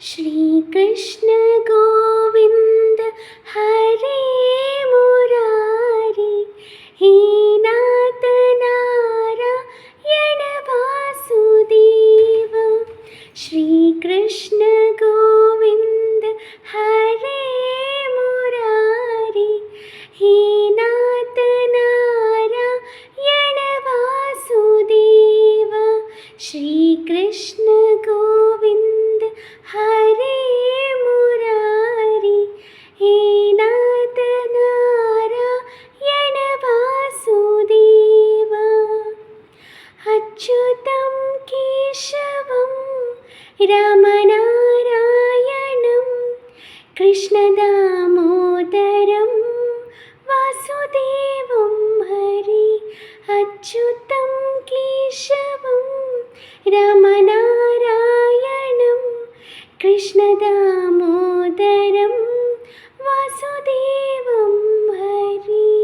श्रीकृष्ण गोविन्द हरे मुरारी, हे नाथ नारायण वासुदेव। श्रीकृष्ण गोविन्द हरे मुरारी, हे नाथ नारायण वासुदेव। श्रीकृष्ण गोविन्द हरे मुरारी, हे नाथ नारायण वासुदेव। अच्युतं केशवं रामनारायणं कृष्णदामोदरं वासुदेवं हरि। अच्युतं केशवं रामनारायणं कृष्णदामोदरं वासुदेवं हरि।